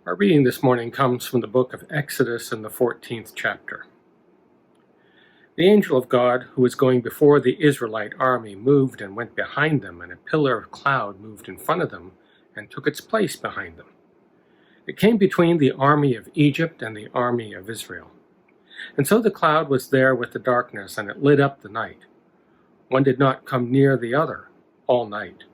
Our reading this morning comes from the book of Exodus in the 14th chapter. The angel of God, who was going before the Israelite army, moved and went behind them, and a pillar of cloud moved in front of them and took its place behind them. It came between the army of Egypt and the army of Israel. And so the cloud was there with the darkness, and it lit up the night. One did not come near the other all night.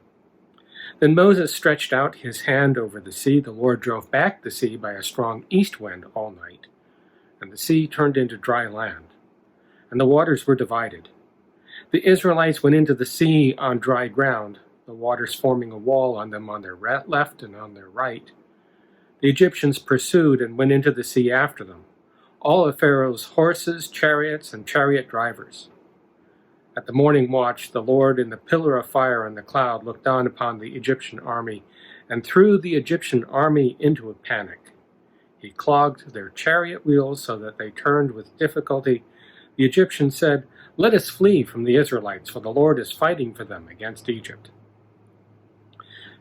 Then Moses stretched out his hand over the sea. The Lord drove back the sea by a strong east wind all night, and the sea turned into dry land, and the waters were divided. The Israelites went into the sea on dry ground, the waters forming a wall on them on their left and on their right. The Egyptians pursued and went into the sea after them, all of Pharaoh's horses, chariots, and chariot drivers. At the morning watch, the Lord in the pillar of fire and the cloud looked down upon the Egyptian army and threw the Egyptian army into a panic. He clogged their chariot wheels so that they turned with difficulty. The Egyptians said, "Let us flee from the Israelites, for the Lord is fighting for them against Egypt."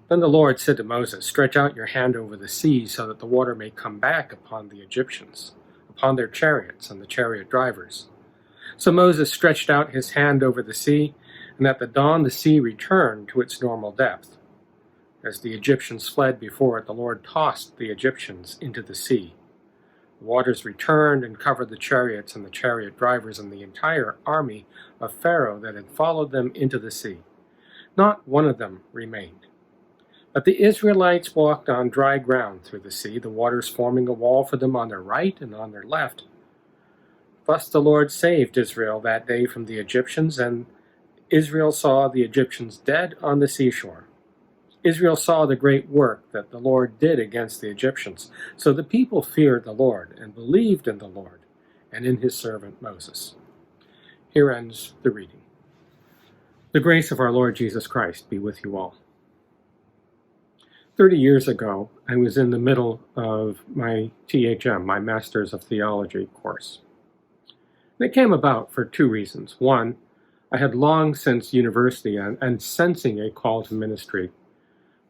Then the Lord said to Moses, "Stretch out your hand over the sea so that the water may come back upon the Egyptians, upon their chariots and the chariot drivers." So Moses stretched out his hand over the sea, and at the dawn the sea returned to its normal depth. As the Egyptians fled before it, the Lord tossed the Egyptians into the sea. The waters returned and covered the chariots and the chariot drivers and the entire army of Pharaoh that had followed them into the sea. Not one of them remained. But the Israelites walked on dry ground through the sea, the waters forming a wall for them on their right and on their left. Thus the Lord saved Israel that day from the Egyptians, and Israel saw the Egyptians dead on the seashore. Israel saw the great work that the Lord did against the Egyptians. So the people feared the Lord and believed in the Lord and in his servant Moses. Here ends the reading. The grace of our Lord Jesus Christ be with you all. 30 years ago, I was in the middle of my THM, my Master's of Theology course. It came about for two reasons. One, I had long since university and sensing a call to ministry,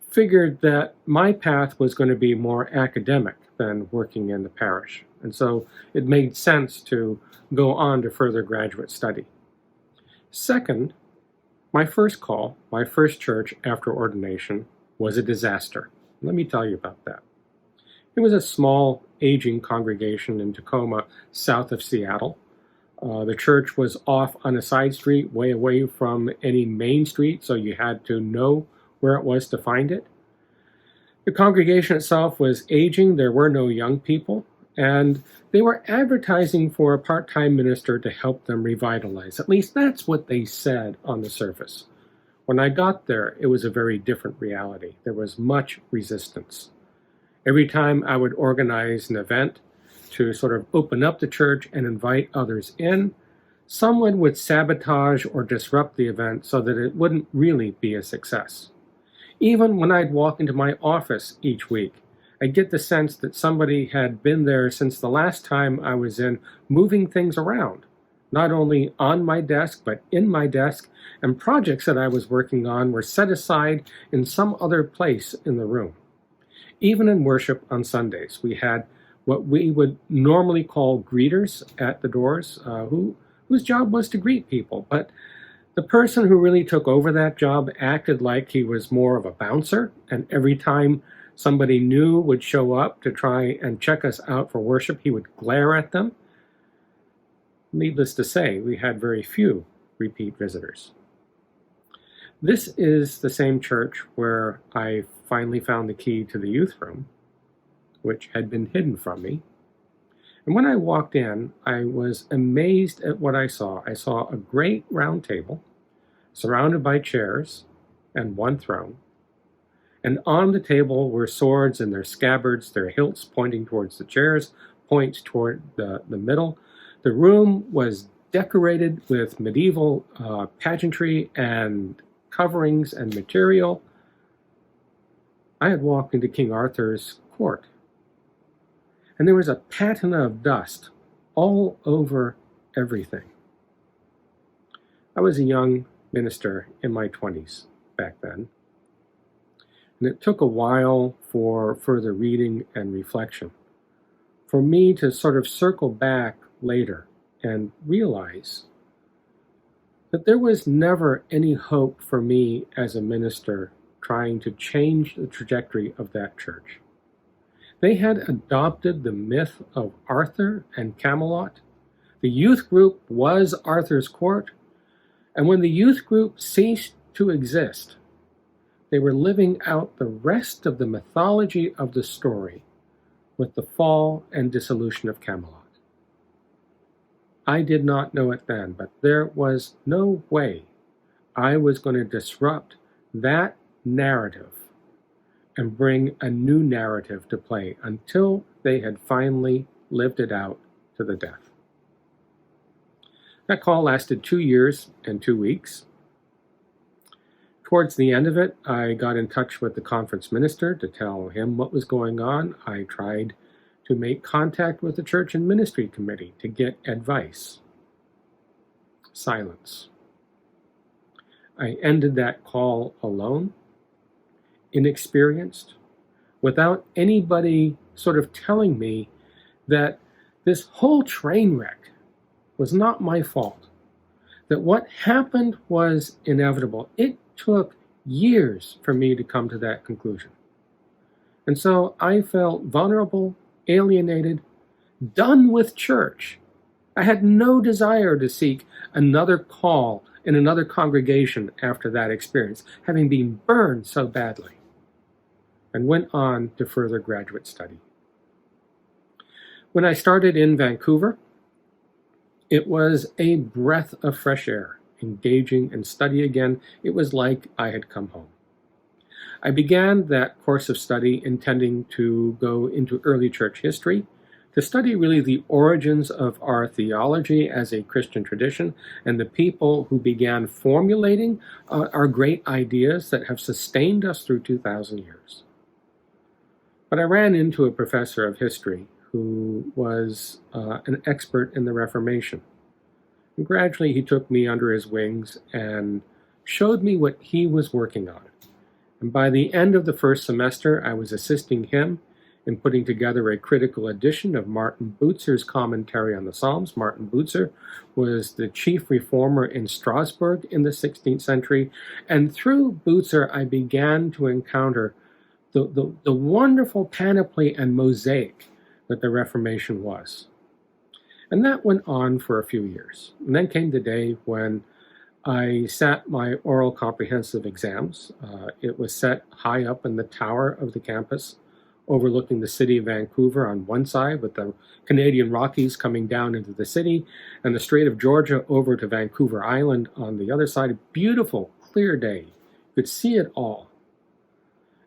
figured that my path was going to be more academic than working in the parish. And so it made sense to go on to further graduate study. Second, my first call, my first church after ordination, was a disaster. Let me tell you about that. It was a small, aging congregation in Tacoma, south of Seattle. The church was off on a side street, way away from any main street, so you had to know where it was to find it. The congregation itself was aging. There were no young people, and they were advertising for a part-time minister to help them revitalize. At least that's what they said on the surface. When I got there, it was a very different reality. There was much resistance. Every time I would organize an event to sort of open up the church and invite others in, someone would sabotage or disrupt the event so that it wouldn't really be a success. Even when I'd walk into my office each week, I'd get the sense that somebody had been there since the last time I was in, moving things around, not only on my desk, but in my desk, and projects that I was working on were set aside in some other place in the room. Even in worship on Sundays, we had what we would normally call greeters at the doors, whose job was to greet people. But the person who really took over that job acted like he was more of a bouncer, and every time somebody new would show up to try and check us out for worship, he would glare at them. Needless to say, we had very few repeat visitors. This is the same church where I finally found the key to the youth room, which had been hidden from me. And when I walked in, I was amazed at what I saw. I saw a great round table surrounded by chairs and one throne. And on the table were swords in their scabbards, their hilts pointing towards the chairs, points toward the middle. The room was decorated with medieval pageantry and coverings and material. I had walked into King Arthur's court, and there was a patina of dust all over everything. I was a young minister in my 20s back then. And it took a while for further reading and reflection, for me to sort of circle back later and realize that there was never any hope for me as a minister trying to change the trajectory of that church. They had adopted the myth of Arthur and Camelot. The youth group was Arthur's court, and when the youth group ceased to exist, they were living out the rest of the mythology of the story with the fall and dissolution of Camelot. I did not know it then, but there was no way I was going to disrupt that narrative and bring a new narrative to play until they had finally lived it out to the death. That call lasted 2 years and 2 weeks. Towards the end of it, I got in touch with the conference minister to tell him what was going on. I tried to make contact with the church and ministry committee to get advice. Silence. I ended that call alone, inexperienced, without anybody sort of telling me that this whole train wreck was not my fault, that what happened was inevitable. It took years for me to come to that conclusion. And so I felt vulnerable, alienated, done with church. I had no desire to seek another call in another congregation after that experience, having been burned so badly, and went on to further graduate study. When I started in Vancouver, it was a breath of fresh air, engaging and study again. It was like I had come home. I began that course of study intending to go into early church history, to study really the origins of our theology as a Christian tradition and the people who began formulating our great ideas that have sustained us through 2,000 years. But I ran into a professor of history who was an expert in the Reformation. And gradually he took me under his wings and showed me what he was working on. And by the end of the first semester, I was assisting him in putting together a critical edition of Martin Bucer's commentary on the Psalms. Martin Bucer was the chief reformer in Strasbourg in the 16th century. And through Bucer, I began to encounter the wonderful panoply and mosaic that the Reformation was. And that went on for a few years. And then came the day when I sat my oral comprehensive exams. It was set high up in the tower of the campus, overlooking the city of Vancouver on one side, with the Canadian Rockies coming down into the city, and the Strait of Georgia over to Vancouver Island on the other side. A beautiful, clear day. You could see it all.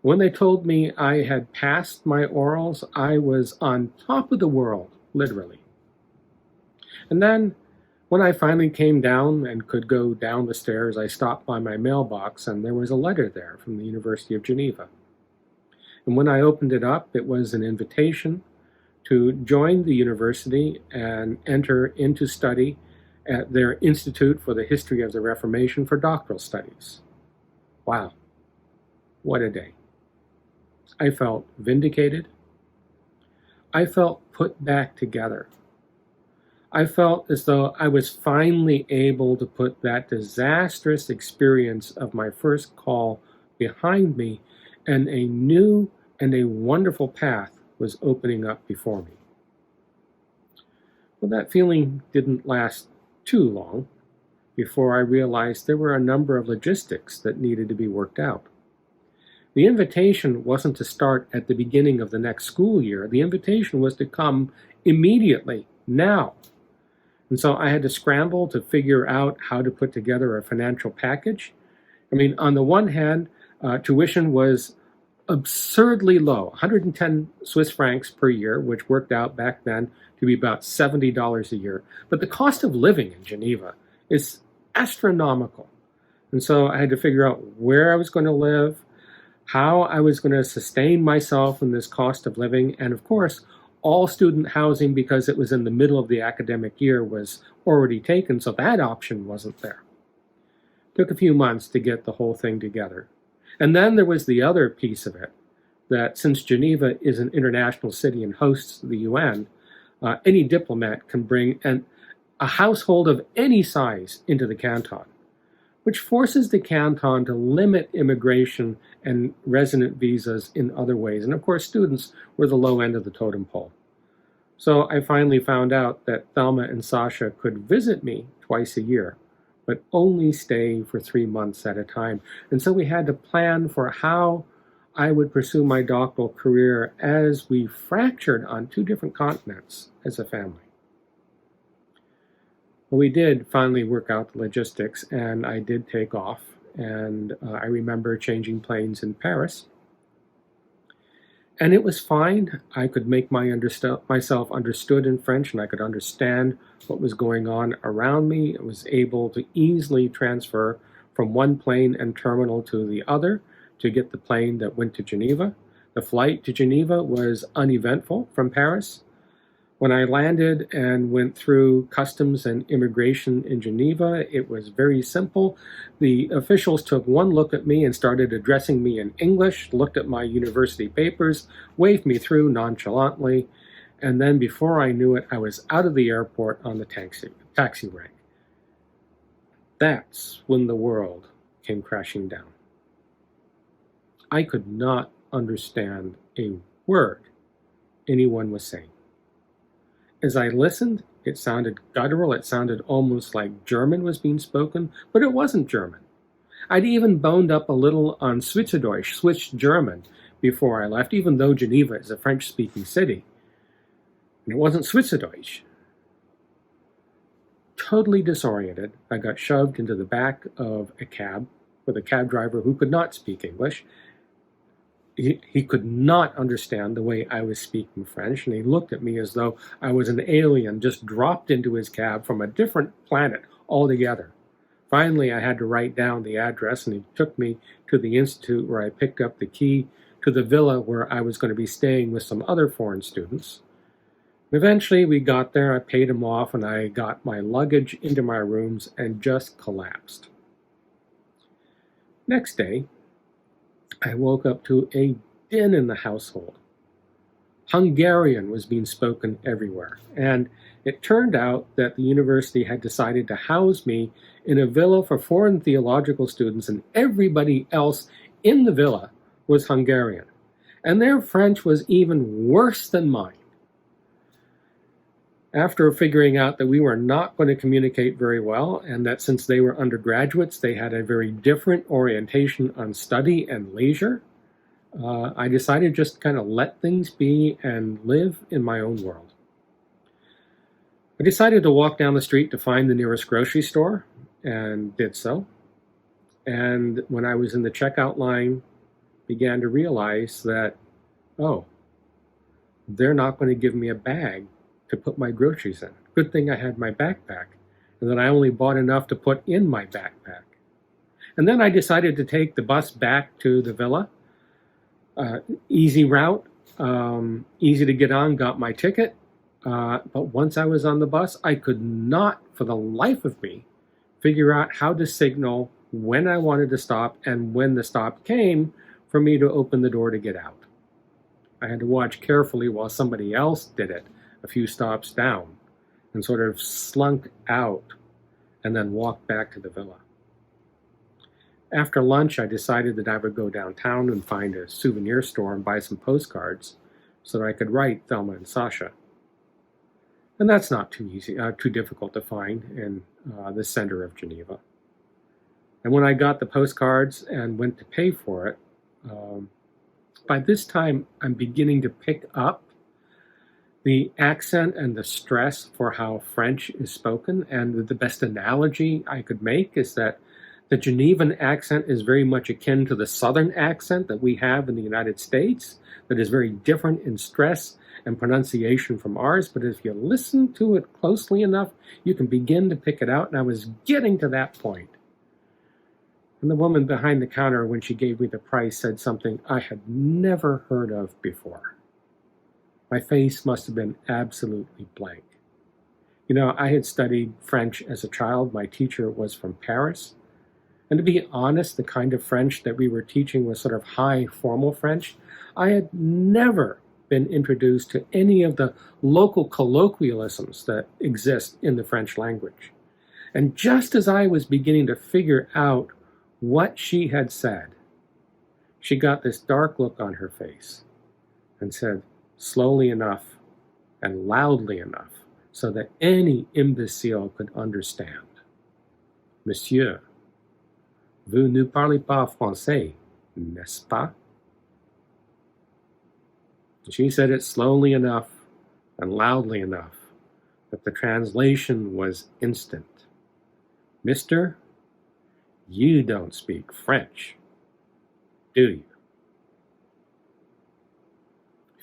When they told me I had passed my orals, I was on top of the world, literally. And then, when I finally came down and could go down the stairs, I stopped by my mailbox, and there was a letter there from the University of Geneva. And when I opened it up, it was an invitation to join the university and enter into study at their Institute for the History of the Reformation for doctoral studies. Wow, what a day. I felt vindicated. I felt put back together. I felt as though I was finally able to put that disastrous experience of my first call behind me, and a new and a wonderful path was opening up before me. Well, that feeling didn't last too long before I realized there were a number of logistics that needed to be worked out. The invitation wasn't to start at the beginning of the next school year. The invitation was to come immediately, now. And so I had to scramble to figure out how to put together a financial package. I mean, on the one hand, tuition was absurdly low, 110 Swiss francs per year, which worked out back then to be about $70 a year. But the cost of living in Geneva is astronomical. And so I had to figure out where I was going to live, how I was going to sustain myself in this cost of living, and of course, all student housing, because it was in the middle of the academic year, was already taken, so that option wasn't there. It took a few months to get the whole thing together. And then there was the other piece of it, that since Geneva is an international city and hosts the UN, any diplomat can bring a household of any size into the canton, which forces the canton to limit immigration and resident visas in other ways. And of course, students were the low end of the totem pole. So I finally found out that Thelma and Sasha could visit me twice a year, but only stay for 3 months at a time. And so we had to plan for how I would pursue my doctoral career as we fractured on 2 different continents as a family. Well, we did finally work out the logistics, and I did take off. And I remember changing planes in Paris. And it was fine. I could make myself understood in French, and I could understand what was going on around me. I was able to easily transfer from one plane and terminal to the other to get the plane that went to Geneva. The flight to Geneva was uneventful from Paris. When I landed and went through customs and immigration in Geneva, it was very simple. The officials took one look at me and started addressing me in English, looked at my university papers, waved me through nonchalantly, and then before I knew it, I was out of the airport on the taxi rank. That's when the world came crashing down. I could not understand a word anyone was saying. As I listened, it sounded guttural. It sounded almost like German was being spoken, but it wasn't German. I'd even boned up a little on Schweizerdeutsch, Swiss German, before I left, even though Geneva is a French-speaking city. And it wasn't Schweizerdeutsch. Totally disoriented, I got shoved into the back of a cab with a cab driver who could not speak English. He could not understand the way I was speaking French, and he looked at me as though I was an alien just dropped into his cab from a different planet altogether. Finally, I had to write down the address, and he took me to the institute where I picked up the key to the villa where I was going to be staying with some other foreign students. Eventually, we got there, I paid him off, and I got my luggage into my rooms and just collapsed. Next day, I woke up to a din in the household. Hungarian was being spoken everywhere, and it turned out that the university had decided to house me in a villa for foreign theological students, and everybody else in the villa was Hungarian, and their French was even worse than mine. After figuring out that we were not going to communicate very well, and that since they were undergraduates, they had a very different orientation on study and leisure, I decided just to kind of let things be and live in my own world. I decided to walk down the street to find the nearest grocery store, and did so. And when I was in the checkout line, began to realize that, oh, they're not going to give me a bag to put my groceries in. Good thing I had my backpack, and that I only bought enough to put in my backpack. And then I decided to take the bus back to the villa. Easy route, easy to get on, got my ticket. But once I was on the bus, I could not, for the life of me, figure out how to signal when I wanted to stop and when the stop came for me to open the door to get out. I had to watch carefully while somebody else did it a few stops down and sort of slunk out and then walked back to the villa. After lunch, I decided that I would go downtown and find a souvenir store and buy some postcards so that I could write Thelma and Sasha. And that's not too difficult to find in the center of Geneva. And when I got the postcards and went to pay for it, by this time I'm beginning to pick up the accent and the stress for how French is spoken. And the best analogy I could make is that the Genevan accent is very much akin to the Southern accent that we have in the United States, that is very different in stress and pronunciation from ours. But if you listen to it closely enough, you can begin to pick it out. And I was getting to that point. And the woman behind the counter, when she gave me the price, said something I had never heard of before. My face must have been absolutely blank. You know, I had studied French as a child. My teacher was from Paris. And to be honest, the kind of French that we were teaching was sort of high formal French. I had never been introduced to any of the local colloquialisms that exist in the French language. And just as I was beginning to figure out what she had said, she got this dark look on her face and said, slowly enough and loudly enough so that any imbecile could understand, Monsieur, vous ne parlez pas français, n'est-ce pas? She said it slowly enough and loudly enough that the translation was instant. Mister, you don't speak French, do you?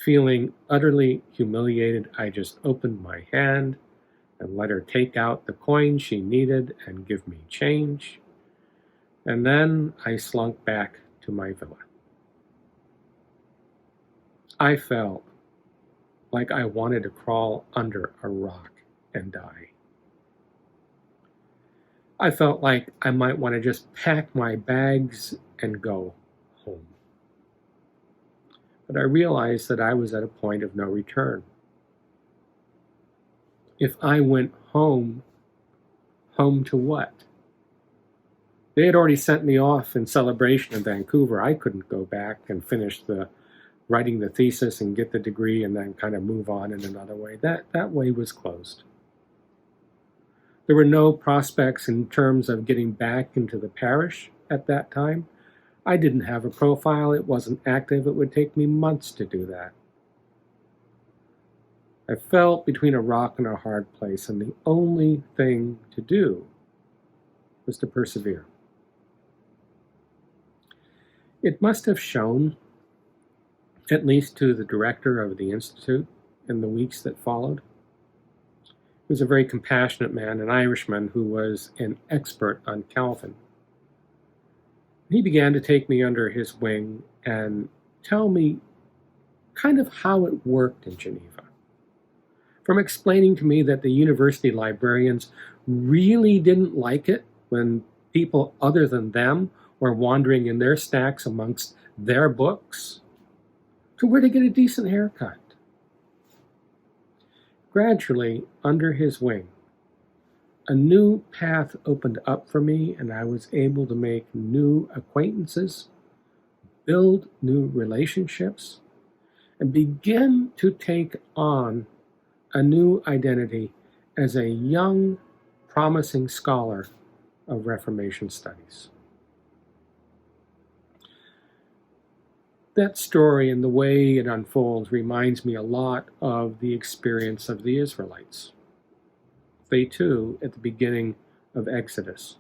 Feeling utterly humiliated, I just opened my hand and let her take out the coin she needed and give me change. And then I slunk back to my villa. I felt like I wanted to crawl under a rock and die. I felt like I might want to just pack my bags and go home. But I realized that I was at a point of no return. If I went home, home to what? They had already sent me off in celebration in Vancouver. I couldn't go back and finish writing the thesis and get the degree and then kind of move on in another way. That way was closed. There were no prospects in terms of getting back into the parish at that time. I didn't have a profile. It wasn't active. It would take me months to do that. I felt between a rock and a hard place, and the only thing to do was to persevere. It must have shown, at least to the director of the Institute in the weeks that followed. He was a very compassionate man, an Irishman who was an expert on Calvin. He began to take me under his wing and tell me kind of how it worked in Geneva. From explaining to me that the university librarians really didn't like it when people other than them were wandering in their stacks amongst their books, to where to get a decent haircut. Gradually, under his wing, a new path opened up for me, and I was able to make new acquaintances, build new relationships, and begin to take on a new identity as a young, promising scholar of Reformation studies. That story and the way it unfolds reminds me a lot of the experience of the Israelites. They too, at the beginning of Exodus,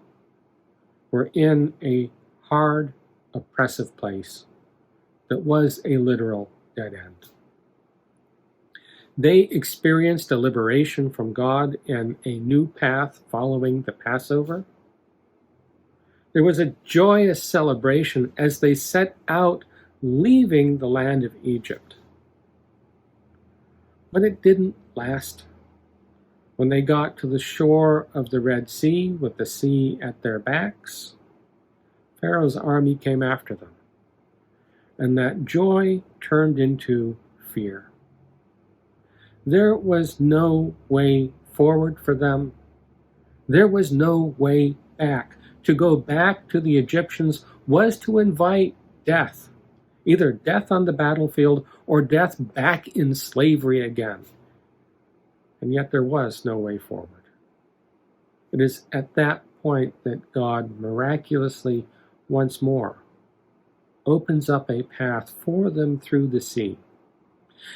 were in a hard, oppressive place that was a literal dead end. They experienced a liberation from God and a new path following the Passover. There was a joyous celebration as they set out leaving the land of Egypt. But it didn't last. When they got to the shore of the Red Sea with the sea at their backs, Pharaoh's army came after them. And that joy turned into fear. There was no way forward for them. There was no way back. To go back to the Egyptians was to invite death, either death on the battlefield or death back in slavery again. And yet there was no way forward. It is at that point that God miraculously, once more, opens up a path for them through the sea.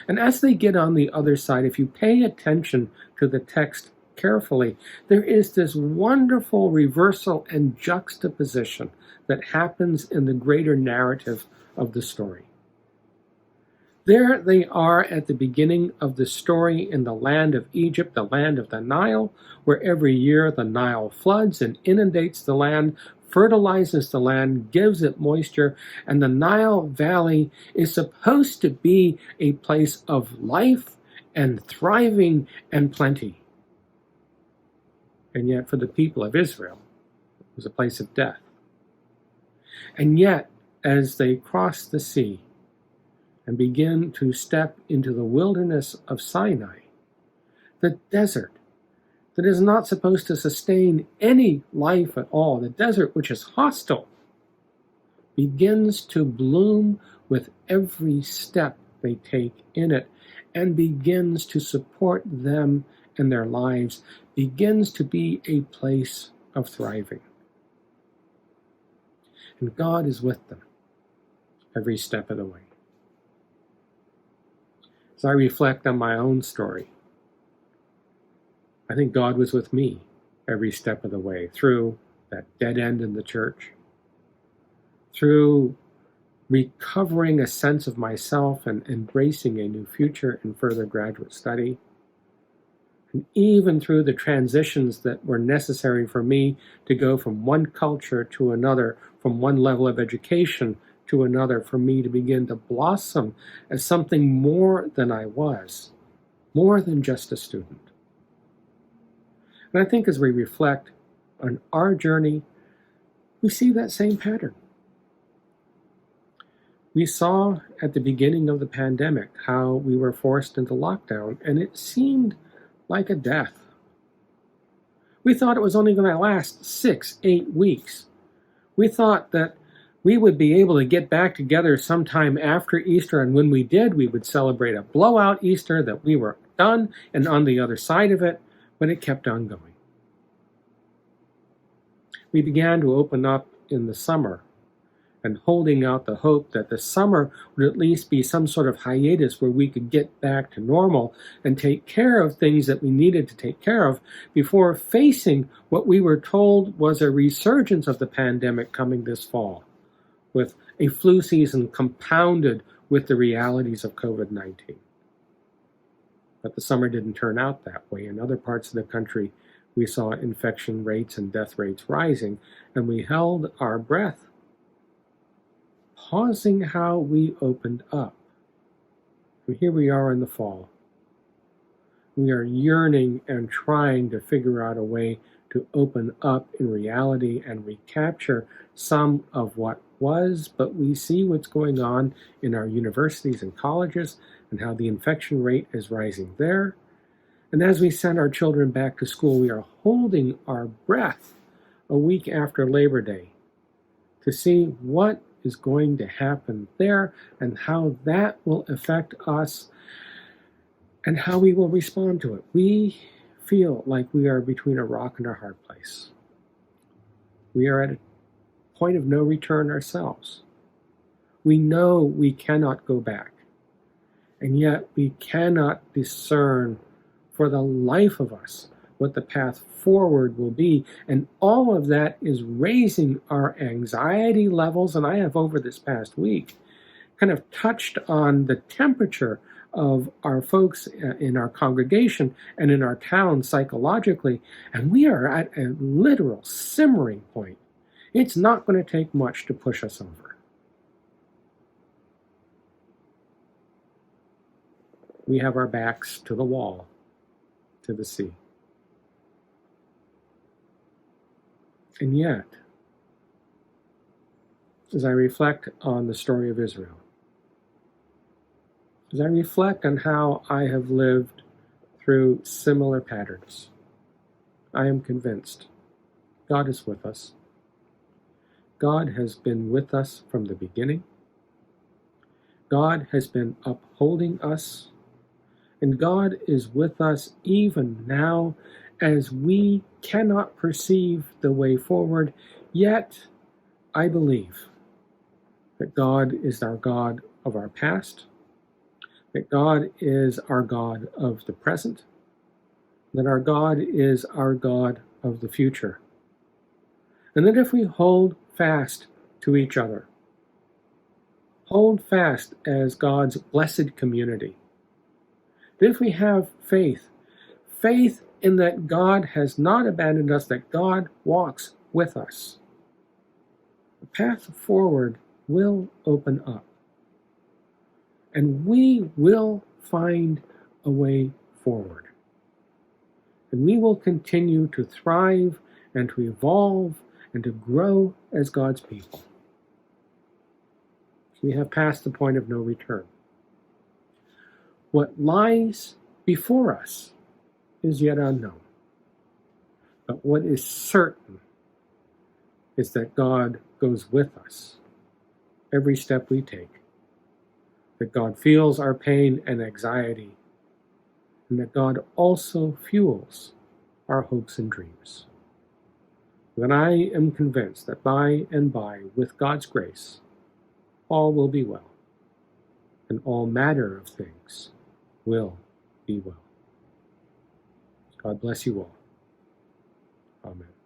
And as they get on the other side, if you pay attention to the text carefully, there is this wonderful reversal and juxtaposition that happens in the greater narrative of the story. There they are at the beginning of the story in the land of Egypt, the land of the Nile, where every year the Nile floods and inundates the land, fertilizes the land, gives it moisture, and the Nile Valley is supposed to be a place of life and thriving and plenty. And yet for the people of Israel, it was a place of death And yet, as they cross the sea and begin to step into the wilderness of Sinai, the desert that is not supposed to sustain any life at all, the desert which is hostile, begins to bloom with every step they take in it, and begins to support them in their lives, begins to be a place of thriving. And God is with them every step of the way. As I reflect on my own story, I think God was with me every step of the way, through that dead end in the church, through recovering a sense of myself and embracing a new future in further graduate study, and even through the transitions that were necessary for me to go from one culture to another, from one level of education to another, for me to begin to blossom as something more than I was, more than just a student. And I think as we reflect on our journey, we see that same pattern. We saw at the beginning of the pandemic how we were forced into lockdown, and it seemed like a death. We thought it was only going to last 6-8 weeks. We thought that we would be able to get back together sometime after Easter, and when we did, we would celebrate a blowout Easter, that we were done and on the other side of it, but it kept on going. We began to open up in the summer, and holding out the hope that the summer would at least be some sort of hiatus where we could get back to normal and take care of things that we needed to take care of before facing what we were told was a resurgence of the pandemic coming this fall, with a flu season compounded with the realities of COVID-19. But the summer didn't turn out that way. In other parts of the country, we saw infection rates and death rates rising, and we held our breath, pausing how we opened up. And here we are in the fall. We are yearning and trying to figure out a way to open up in reality and recapture some of what was, but we see what's going on in our universities and colleges and how the infection rate is rising there. And as we send our children back to school, we are holding our breath a week after Labor Day to see what is going to happen there and how that will affect us and how we will respond to it. We feel like we are between a rock and a hard place. We are at a point of no return ourselves. We know we cannot go back, and yet we cannot discern for the life of us what the path forward will be. And all of that is raising our anxiety levels. And I have, over this past week, kind of touched on the temperature of our folks in our congregation and in our town psychologically. And we are at a literal simmering point. It's not going to take much to push us over. We have our backs to the wall, to the sea. And yet, as I reflect on the story of Israel, as I reflect on how I have lived through similar patterns, I am convinced God is with us. God has been with us from the beginning. God has been upholding us. And God is with us even now as we cannot perceive the way forward, yet I believe that God is our God of our past, that God is our God of the present, that our God is our God of the future. And that if we hold fast to each other, hold fast as God's blessed community, that if we have faith in that God has not abandoned us, that God walks with us, the path forward will open up. And we will find a way forward. And we will continue to thrive and to evolve and to grow as God's people. We have passed the point of no return. What lies before us is yet unknown. But what is certain is that God goes with us every step we take, that God feels our pain and anxiety, and that God also fuels our hopes and dreams. Then I am convinced that by and by, with God's grace, all will be well, and all manner of things will be well. God bless you all. Amen.